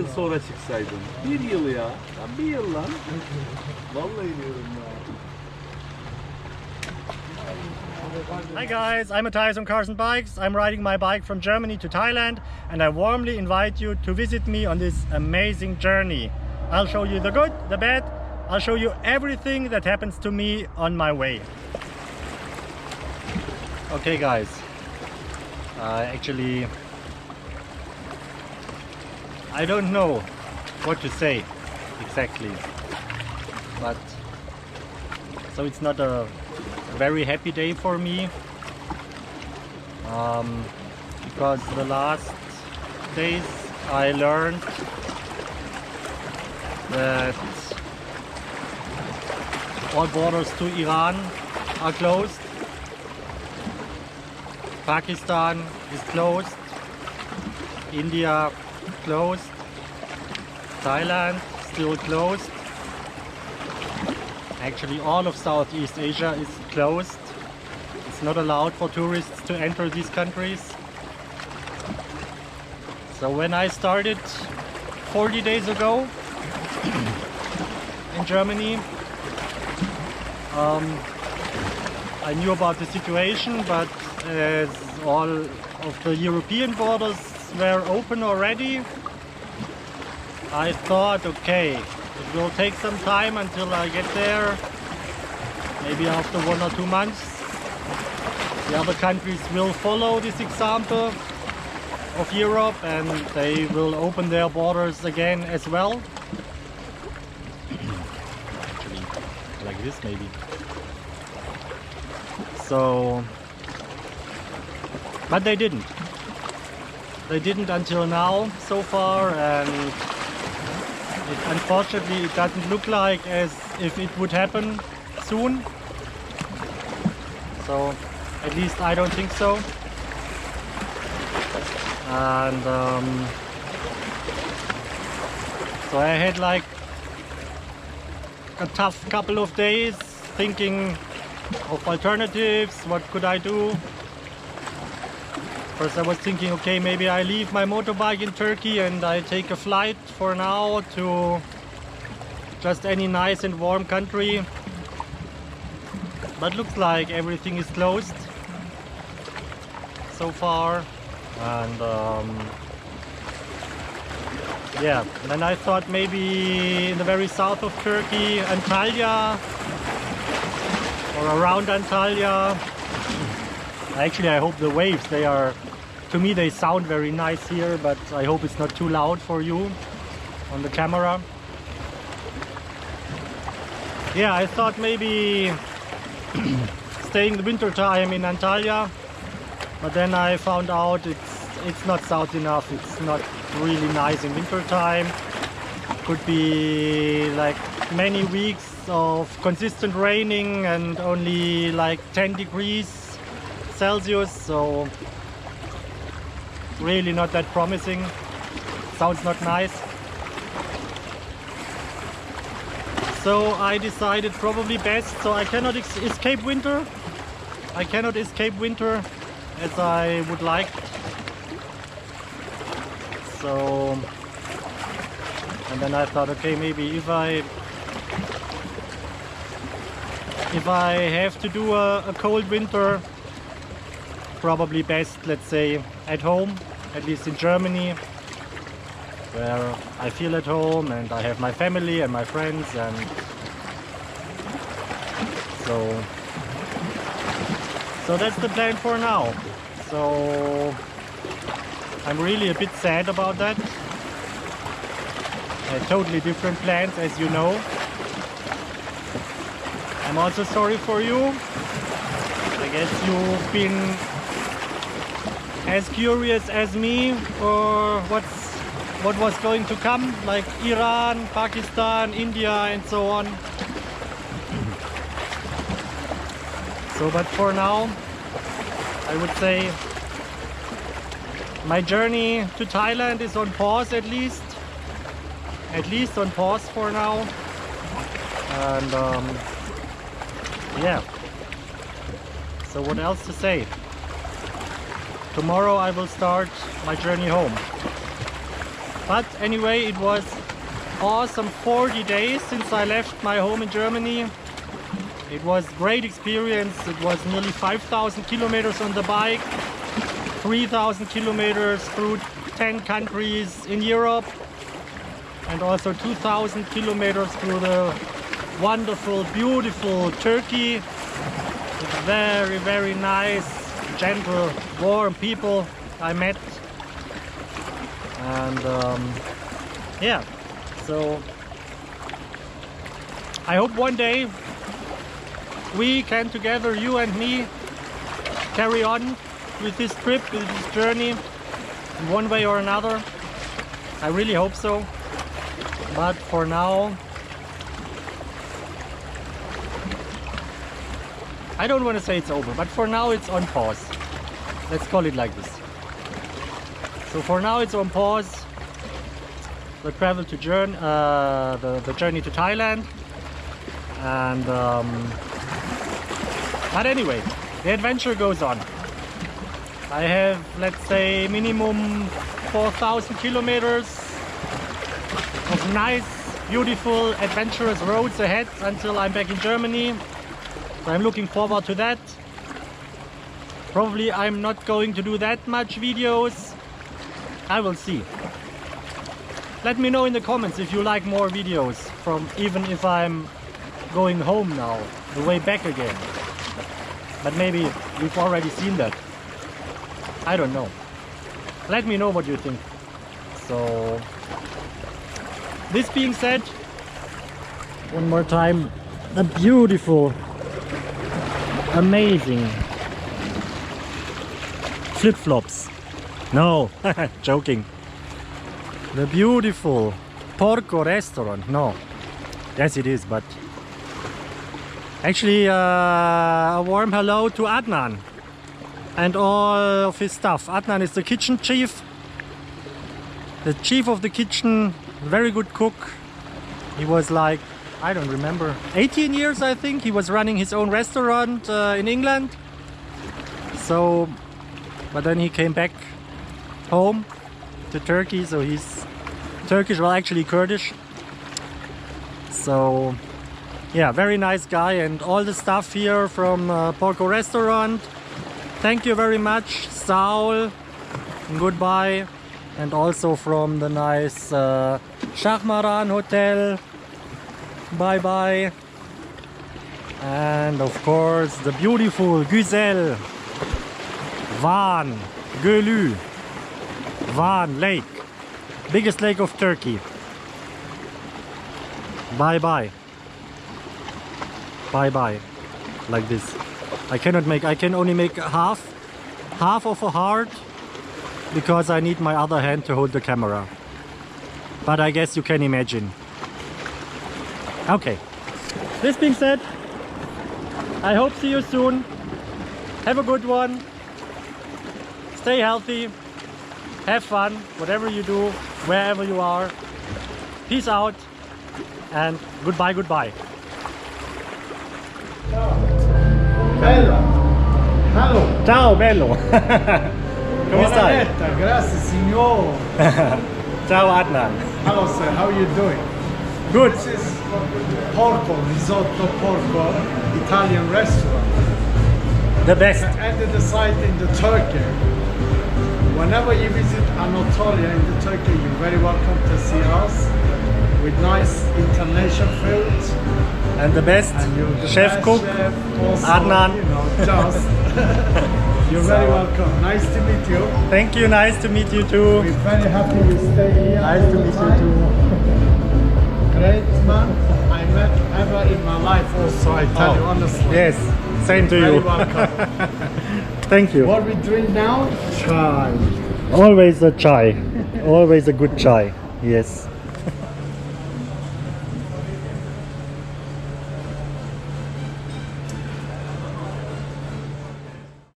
yıl sonra çıksaydın. Bir yıl ya. Ya bir yıl lan. Vallahi diyorum ya. Hi guys, I'm Matthias from Cars and Bikes. I'm riding my bike from Germany to Thailand and I warmly invite you to visit me on this amazing journey. I'll show you the good, the bad, I'll show you everything that happens to me on my way. Okay guys, actually I don't know what to say exactly, but so it's not a very happy day for me, because the last days I learned that all borders to Iran are closed, Pakistan is closed, India closed, Thailand still closed. Actually all of Southeast Asia is closed. It's not allowed for tourists to enter these countries. So when I started 40 days ago in Germany, I knew about the situation, but as all of the European borders were open already, I thought, okay, it will take some time until I get there. Maybe after 1 or 2 months, the other countries will follow this example of Europe and they will open their borders again as well. Actually, like this maybe. So, but they didn't. They didn't until now so far, and unfortunately it doesn't look like as if it would happen soon. So at least I don't think so. And so I had like a tough couple of days thinking of alternatives. What could I do? First I was thinking, okay, maybe I leave my motorbike in Turkey and I take a flight for now to just any nice and warm country. But looks like everything is closed so far. And yeah, then I thought maybe in the very south of Turkey, Antalya or around Antalya. Actually, I hope the waves, to me they sound very nice here, but I hope it's not too loud for you on the camera. Yeah, I thought maybe staying the winter time in Antalya, but then I found out it's not south enough. It's not really nice in winter time. Could be like many weeks of consistent raining and only like 10 degrees Celsius, so really not that promising. Sounds not nice. So I decided probably best, so I cannot escape winter. I cannot escape winter as I would like. So, and then I thought, okay, maybe if I have to do a cold winter, probably best, let's say, at home, at least in Germany, where I feel at home and I have my family and my friends, and so that's the plan for now. So I'm really a bit sad about that. Totally different plans, as you know. I'm also sorry for you. I guess you've been as curious as me for what was going to come, like Iran, Pakistan, India and so on. So, but for now, I would say my journey to Thailand is on pause, at least on pause for now. And yeah, so what else to say? Tomorrow I will start my journey home. But anyway, it was awesome 40 days since I left my home in Germany. It was great experience. It was nearly 5,000 kilometers on the bike, 3,000 kilometers through 10 countries in Europe, and also 2,000 kilometers through the wonderful, beautiful Turkey. With very, very nice, gentle, warm people I met. And yeah, so I hope one day we can together, you and me, carry on with this trip, with this journey in one way or another. I really hope so. But for now, I don't want to say it's over, but for now it's on pause. Let's call it like this. So for now it's on pause. The travel to the journey to Thailand, and but anyway, the adventure goes on. I have, let's say, minimum 4,000 kilometers of nice, beautiful, adventurous roads ahead until I'm back in Germany. So I'm looking forward to that. Probably I'm not going to do that much videos. I will see. Let me know in the comments if you like more videos from, even if I'm going home now, the way back again. But maybe you've already seen that. I don't know. Let me know what you think. So, this being said, one more time, the beautiful, amazing flip-flops. No, joking. The beautiful Porco restaurant. No, yes it is, but actually a warm hello to Adnan and all of his stuff. Adnan is the kitchen chief, the chief of the kitchen, very good cook. He was like, I don't remember, 18 years I think. He was running his own restaurant in England. So, but then he came back home to Turkey, so he's Turkish, well actually Kurdish. So yeah, very nice guy, and all the stuff here from Porco restaurant. Thank you very much, Saul, and goodbye. And also from the nice Shahmaran hotel, bye bye. And of course the beautiful Güzel Van Gölü, Van Lake, biggest lake of Turkey. Bye bye. Bye bye. Like this. I can only make half of a heart because I need my other hand to hold the camera. But I guess you can imagine. Okay. This being said, I hope see you soon. Have a good one. Stay healthy. Have fun, whatever you do, wherever you are. Peace out and goodbye, goodbye. Bello. Hello. Ciao bello. Come stai? Buonanetta, grazie signor. Ciao Adnan. Hello sir, how are you doing? Good. This is Porco, Risotto Porco, Italian restaurant. The best. And the site in the Turkey. Whenever you visit Anatolia in the Turkey, you're very welcome to see us with nice international food. And the best And you're the chef best cook, chef also, Adnan. You know, just. You're very welcome. Nice to meet you. Thank you, nice to meet you too. We're very happy you stay here. Nice to meet you too. Great man I met ever in my life also, I tell you honestly. Yes, same to Very you. welcome. Thank you. What we drink now? Chai. Always a chai. Always a good chai. Yes.